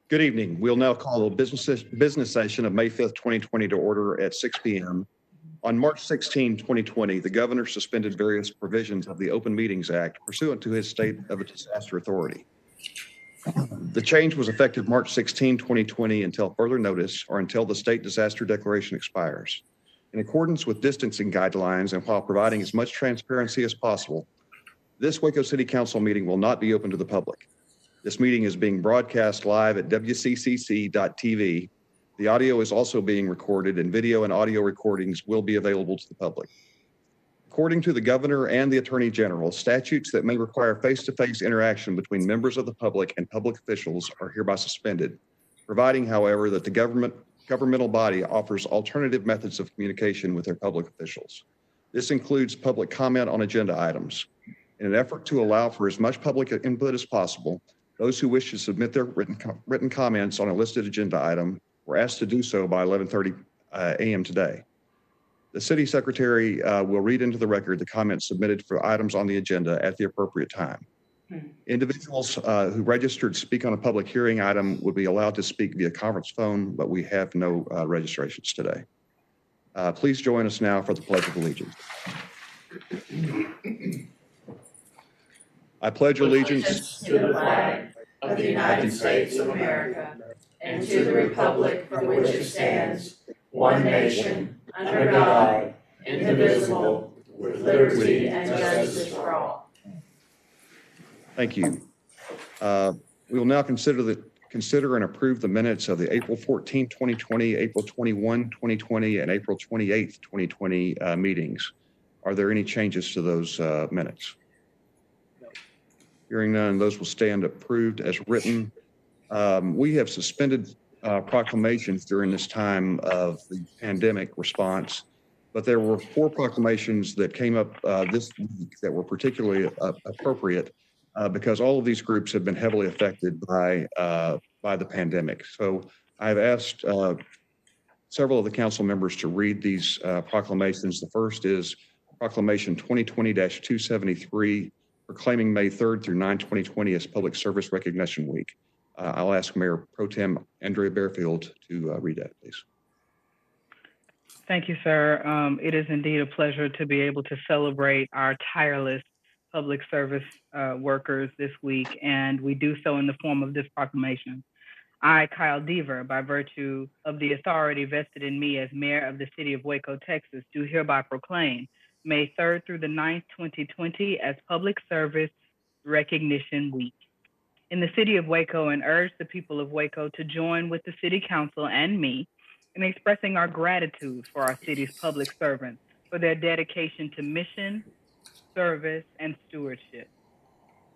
Good evening. We'll now call the business session of May 5th, 2020 to order at 6 p.m. On March 16, 2020, the governor suspended various provisions of the Open Meetings Act pursuant to his state of a disaster authority. The change was effective March 16, 2020 until further notice or until the state disaster declaration expires. In accordance with distancing guidelines and while providing as much transparency as possible, this Waco City Council meeting will not be open to the public. This meeting is being broadcast live at wccc.tv. The audio is also being recorded and video and audio recordings will be available to the public. According to the governor and the attorney general, statutes that may require face-to-face interaction between members of the public and public officials are hereby suspended, providing, however, that the governmental body offers alternative methods of communication with their public officials. This includes public comment on agenda items. In an effort to allow for as much public input as possible, those who wish to submit their written comments on a listed agenda item were asked to do so by 11:30 a.m. today. The city secretary will read into the record the comments submitted for items on the agenda at the appropriate time. Individuals who registered to speak on a public hearing item would be allowed to speak via conference phone, but we have no registrations today. Please join us now for the Pledge of Allegiance. I pledge allegiance to the flag of the United States of America and to the republic for which it stands, one nation, under God, indivisible, with liberty and justice for all. Thank you. We will now consider and approve the minutes of the April 14, 2020, April 21, 2020, and April 28, 2020 meetings. Are there any changes to those minutes? Hearing none, those will stand approved as written. We have suspended proclamations during this time of the pandemic response, but there were 4 proclamations that came up this week that were particularly appropriate because all of these groups have been heavily affected by the pandemic. So I've asked several of the council members to read these proclamations. The first is Proclamation 2020-273, proclaiming May 3rd through 9, 2020 as Public Service Recognition Week. I'll ask Mayor Pro Tem Andrea Bearfield to read that, please. Thank you, sir. It is indeed a pleasure to be able to celebrate our tireless public service workers this week, and we do so in the form of this proclamation. I, Kyle Deaver, by virtue of the authority vested in me as mayor of the city of Waco, Texas, do hereby proclaim May 3rd through the 9th, 2020 as Public Service Recognition Week in the city of Waco, and urge the people of Waco to join with the city council and me in expressing our gratitude for our city's public servants for their dedication to mission, service, and stewardship.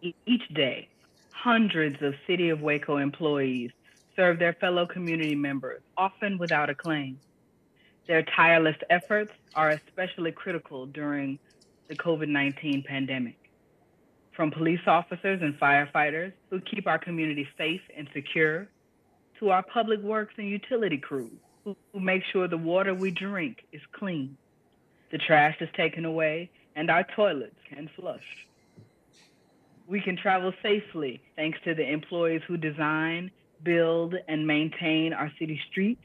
Each day, hundreds of City of Waco employees serve their fellow community members, often without acclaim. Their tireless efforts are especially critical during the COVID-19 pandemic. From police officers and firefighters who keep our community safe and secure, to our public works and utility crews who make sure the water we drink is clean, the trash is taken away, and our toilets can flush. We can travel safely thanks to the employees who design, build, and maintain our city streets,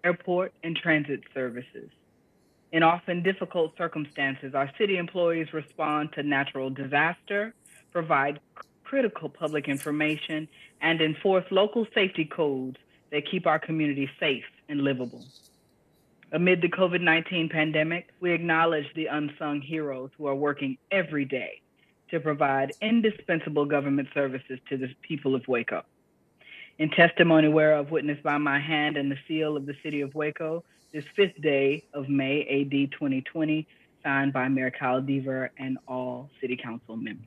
airport, and transit services. In often difficult circumstances, our city employees respond to natural disaster, provide critical public information, and enforce local safety codes that keep our community safe and livable. Amid the COVID-19 pandemic, we acknowledge the unsung heroes who are working every day to provide indispensable government services to the people of Waco. In testimony whereof witnessed by my hand and the seal of the city of Waco, this 5th day of May, AD 2020, signed by Mayor Kyle Deaver and all city council members.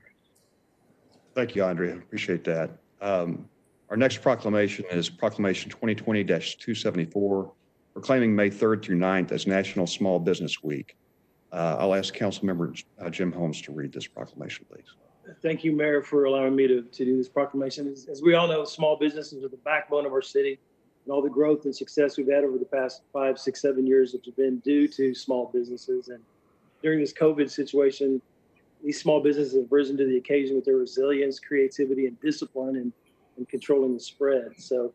Thank you, Andrea. Appreciate that. Our next proclamation is Proclamation 2020-274, proclaiming May 3rd through 9th as National Small Business Week. I'll ask Councilmember Jim Holmes to read this proclamation, please. Thank you, Mayor, for allowing me to do this proclamation. As we all know, small businesses are the backbone of our city, and all the growth and success we've had over the past 5, 6, 7 years has been due to small businesses. And during this COVID situation, these small businesses have risen to the occasion with their resilience, creativity, and discipline. And and controlling the spread. So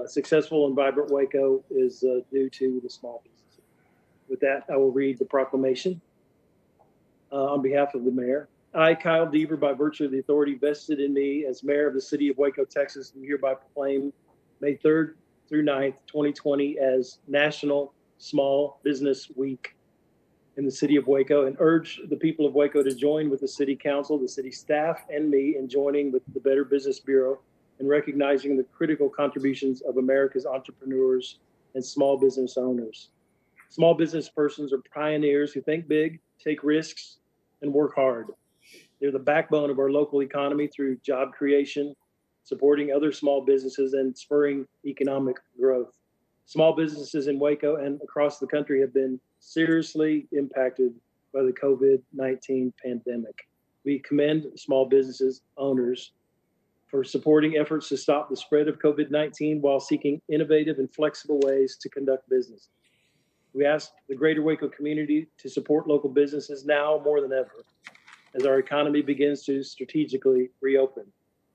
successful and vibrant Waco is due to the small businesses. With that, I will read the proclamation on behalf of the mayor. I, Kyle Deaver, by virtue of the authority vested in me as mayor of the city of Waco, Texas, do hereby proclaim May 3rd through 9th, 2020 as National Small Business Week in the city of Waco, and urge the people of Waco to join with the city council, the city staff, and me in joining with the Better Business Bureau and recognizing the critical contributions of America's entrepreneurs and small business owners. Small business persons are pioneers who think big, take risks, and work hard. They're the backbone of our local economy through job creation, supporting other small businesses, and spurring economic growth. Small businesses in Waco and across the country have been seriously impacted by the COVID-19 pandemic. We commend small businesses owners for supporting efforts to stop the spread of COVID-19 while seeking innovative and flexible ways to conduct business. We ask the greater Waco community to support local businesses now more than ever as our economy begins to strategically reopen.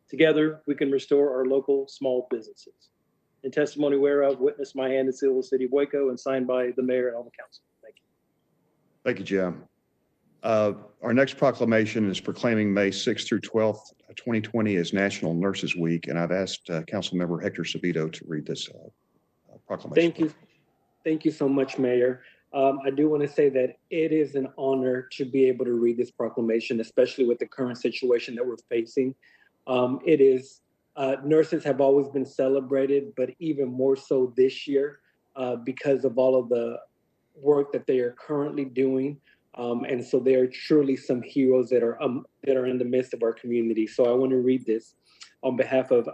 Together, we can restore our local small businesses. In testimony whereof, witness my hand and seal of the city of Waco and signed by the mayor and all the council. Thank you. Thank you, Jim. Our next proclamation is proclaiming May 6th through 12th, 2020 as National Nurses Week, and I've asked Councilmember Hector Sabito to read this proclamation. Thank you. Thank you so much, Mayor. I do want to say that it is an honor to be able to read this proclamation, especially with the current situation that we're facing. Nurses have always been celebrated, but even more so this year because of all of the work that they are currently doing. And so they are truly some heroes that are in the midst of our community. So I want to read this on behalf of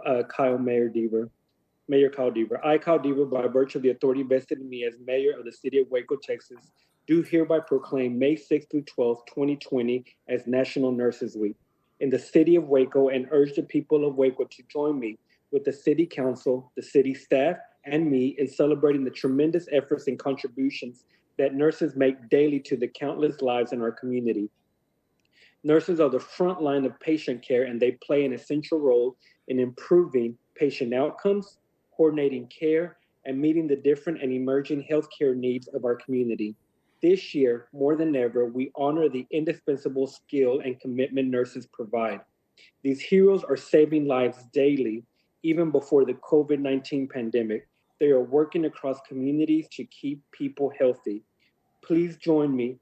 Mayor Kyle Deaver. I, Kyle Deaver, by virtue of the authority vested in me as mayor of the city of Waco, Texas, do hereby proclaim May 6th through 12th, 2020 as National Nurses Week in the city of Waco and urge the people of Waco to join me with the city council, the city staff, and me in celebrating the tremendous efforts and contributions that nurses make daily to the countless lives in our community. Nurses are the front line of patient care, and they play an essential role in improving patient outcomes, coordinating care, and meeting the different and emerging healthcare needs of our community. This year, more than ever, we honor the indispensable skill and commitment nurses provide. These heroes are saving lives daily, even before the COVID-19 pandemic. They are working across communities to keep people healthy. Please join me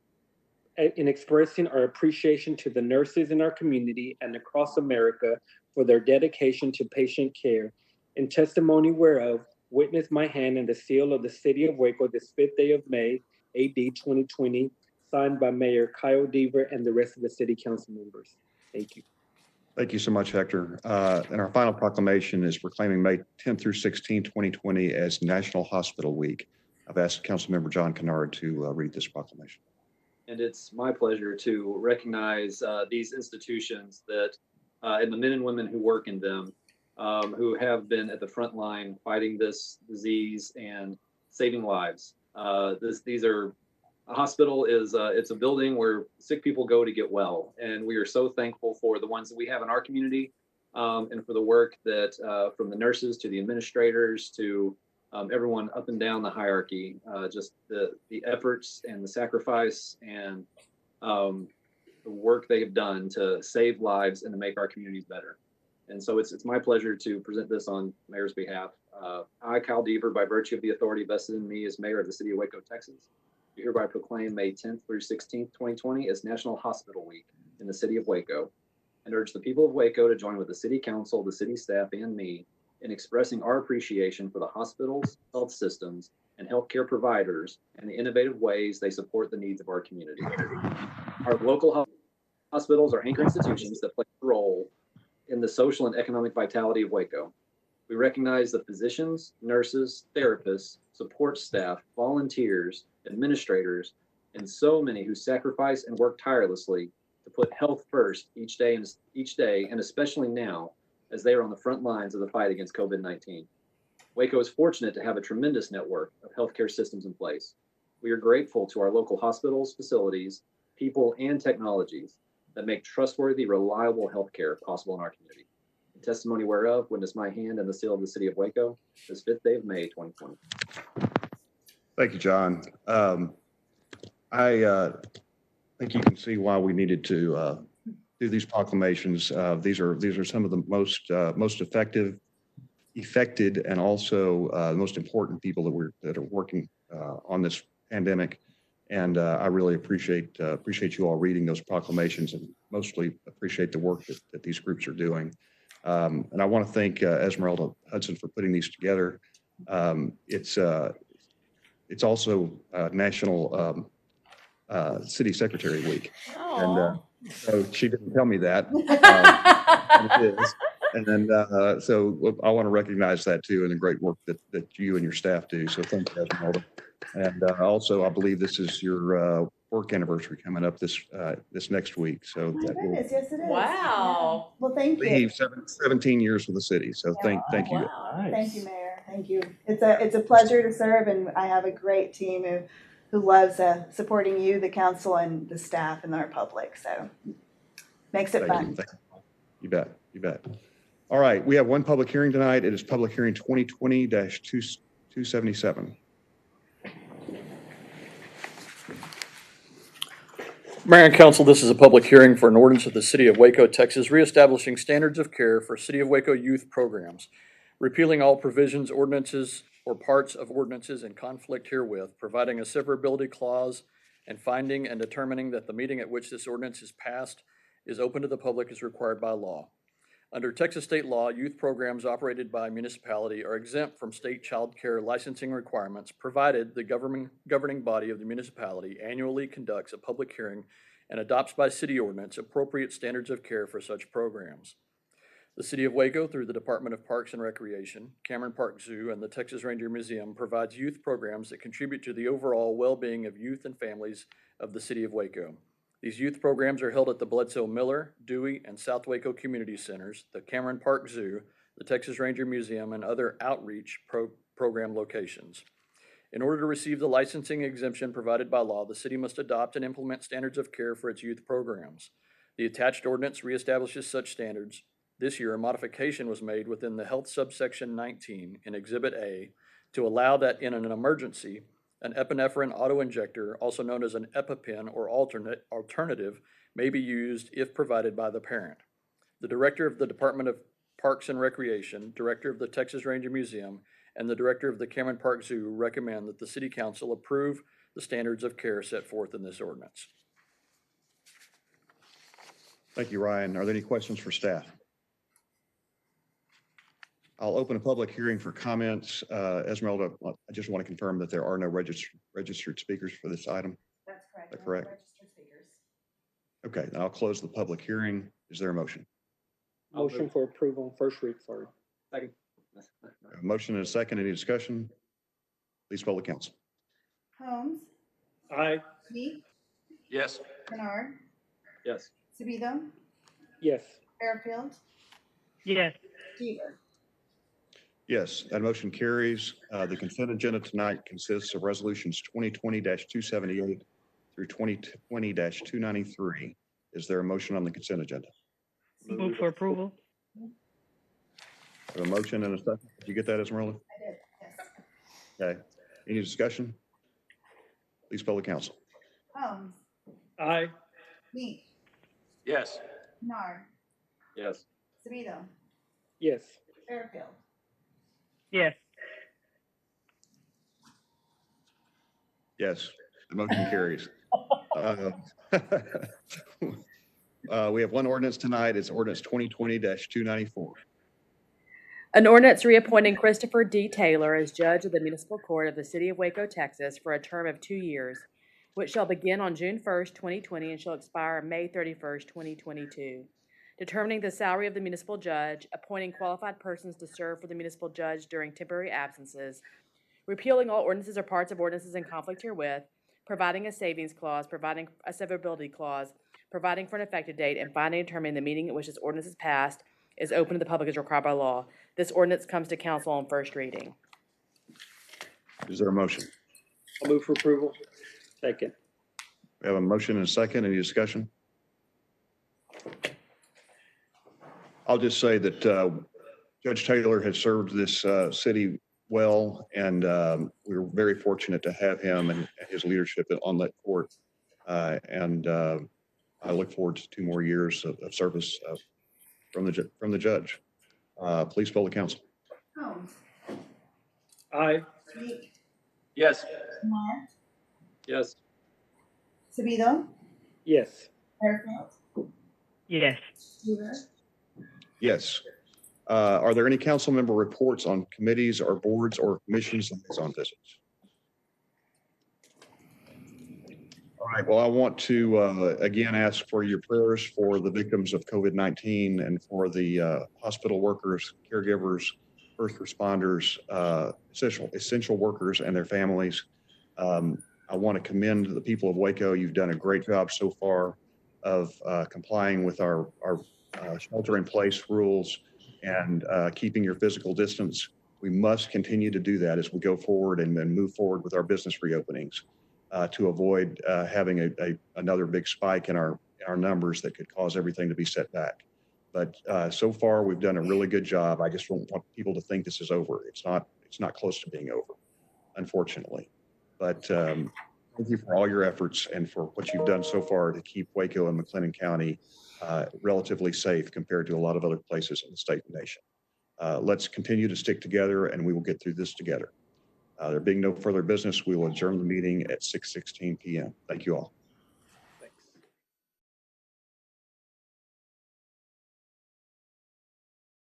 in expressing our appreciation to the nurses in our community and across America for their dedication to patient care. In testimony whereof, witness my hand and the seal of the city of Waco this 5th day of May, AD 2020, signed by Mayor Kyle Deaver and the rest of the city council members. Thank you. Thank you so much, Hector. And our final proclamation is proclaiming May 10th through 16th, 2020 as National Hospital Week. I've asked Councilmember John Kennard to read this proclamation. And it's my pleasure to recognize these institutions that and the men and women who work in them, who have been at the front line fighting this disease and saving lives. A hospital is it's a building where sick people go to get well, and we are so thankful for the ones that we have in our community, and for the work that from the nurses to the administrators to everyone up and down the hierarchy, just the efforts and the sacrifice and the work they have done to save lives and to make our communities better. And so it's my pleasure to present this on Mayor's behalf. I, Kyle Deaver, by virtue of the authority vested in me as mayor of the city of Waco, Texas, do hereby proclaim May 10th through 16th, 2020 as National Hospital Week in the city of Waco, and urge the people of Waco to join with the city council, the city staff, and me in expressing our appreciation for the hospitals, health systems, and healthcare providers and the innovative ways they support the needs of our community. Our local hospitals are anchor institutions that play a role in the social and economic vitality of Waco. We recognize the physicians, nurses, therapists, support staff, volunteers, administrators, and so many who sacrifice and work tirelessly to put health first each day, and especially now, as they are on the front lines of the fight against COVID-19. Waco is fortunate to have a tremendous network of healthcare systems in place. We are grateful to our local hospitals, facilities, people, and technologies that make trustworthy, reliable healthcare possible in our community. testimony whereof witness my hand and the seal of the city of Waco this 5th day of May, 2020. Thank you, John. I think you can see why we needed to do these proclamations. These are some of the most effective, and also the most important people that are working on this pandemic. And I really appreciate you all reading those proclamations, and mostly appreciate the work that these groups are doing. And I want to thank Esmeralda Hudson for putting these together. It's also National City Secretary Week, and so she didn't tell me that. It is. And then, so I want to recognize that too, and the great work that you and your staff do. So thank you, Esmeralda. And also, I believe this is your work anniversary coming up this next week. So My that will goodness, yes, it is. Wow. Yeah. Well, thank you. be 17 years for the city. So thank you. Wow. Thank you, Mayor. Thank you. It's a pleasure to serve, and I have a great team who loves supporting you, the council, and the staff, and our public. So makes it fun. Thank you. You bet. You bet. All right. We have one public hearing tonight. It is public hearing 2020-277. Mayor and Council, this is a public hearing for an ordinance of the City of Waco, Texas, reestablishing standards of care for City of Waco youth programs, repealing all provisions, ordinances, or parts of ordinances in conflict herewith, providing a severability clause, and finding and determining that the meeting at which this ordinance is passed is open to the public as required by law. Under Texas state law, youth programs operated by municipality are exempt from state child care licensing requirements, provided the governing body of the municipality annually conducts a public hearing and adopts by city ordinance appropriate standards of care for such programs. The City of Waco, through the Department of Parks and Recreation, Cameron Park Zoo, and the Texas Ranger Museum, provides youth programs that contribute to the overall well-being of youth and families of the City of Waco. These youth programs are held at the Bledsoe Miller, Dewey, and South Waco Community Centers, the Cameron Park Zoo, the Texas Ranger Museum, and other outreach program locations. In order to receive the licensing exemption provided by law, the city must adopt and implement standards of care for its youth programs. The attached ordinance reestablishes such standards. This year, a modification was made within the Health subsection 19 in Exhibit A to allow that in an emergency, an epinephrine autoinjector, also known as an EpiPen or alternative, may be used if provided by the parent. The Director of the Department of Parks and Recreation, Director of the Texas Ranger Museum, and the Director of the Cameron Park Zoo recommend that the City Council approve the standards of care set forth in this ordinance. Thank you, Ryan. Are there any questions for staff? I'll open a public hearing for comments. Esmeralda, I just want to confirm that there are no registered speakers for this item. That's correct. Is that correct? No registered speakers. Okay, then I'll close the public hearing. Is there a motion? Motion for approval on first read, sorry. Second. A motion and a second. Any discussion? Please poll the council. Holmes, Aye. Meek, Yes. Bernard, Yes. Sabito, Yes. Fairfield, Yes. Jeter. Yes, that motion carries. The consent agenda tonight consists of resolutions 2020-278 through 2020-293. Is there a motion on the consent agenda? Move for approval. A motion and a second. Did you get that, Esmeralda? I did, yes. Okay. Any discussion? Please poll the council. Holmes, Aye. Meek, Yes. Bernard, Yes. Sabito, Yes. Fairfield, Yes. Yes, the motion carries. We have one ordinance tonight. It's ordinance 2020-294. An ordinance reappointing Christopher D. Taylor as judge of the municipal court of the City of Waco, Texas for a term of 2 years, which shall begin on June 1st, 2020 and shall expire May 31st, 2022. Determining the salary of the municipal judge, appointing qualified persons to serve for the municipal judge during temporary absences, repealing all ordinances or parts of ordinances in conflict herewith, providing a savings clause, providing a severability clause, providing for an effective date, and finally determining the meeting at which this ordinance is passed is open to the public as required by law. This ordinance comes to council on first reading. Is there a motion? I'll move for approval. Second. We have a motion and a second. Any discussion? I'll just say that Judge Taylor has served this city well, and we're very fortunate to have him and his leadership on that court. I look forward to 2 more years of service from the judge. Please poll the council. Holmes. Aye. Sweet. Yes. Mar. Yes. Sabido. Yes. Fairfield. Yes. Weaver. Yes. Are there any council member reports on committees or boards or commissions on visits? All right. Well, I want to again ask for your prayers for the victims of COVID-19 and for the hospital workers, caregivers, first responders, essential workers and their families. I want to commend the people of Waco. You've done a great job so far of complying with our shelter-in-place rules and keeping your physical distance. We must continue to do that as we go forward and then move forward with our business reopenings to avoid having another big spike in our numbers that could cause everything to be set back. But so far, we've done a really good job. I just don't want people to think this is over. It's not close to being over, unfortunately. But thank you for all your efforts and for what you've done so far to keep Waco and McLennan County relatively safe compared to a lot of other places in the state and nation. Let's continue to stick together and we will get through this together. There being no further business, we will adjourn the meeting at 6:16 p.m. Thank you all.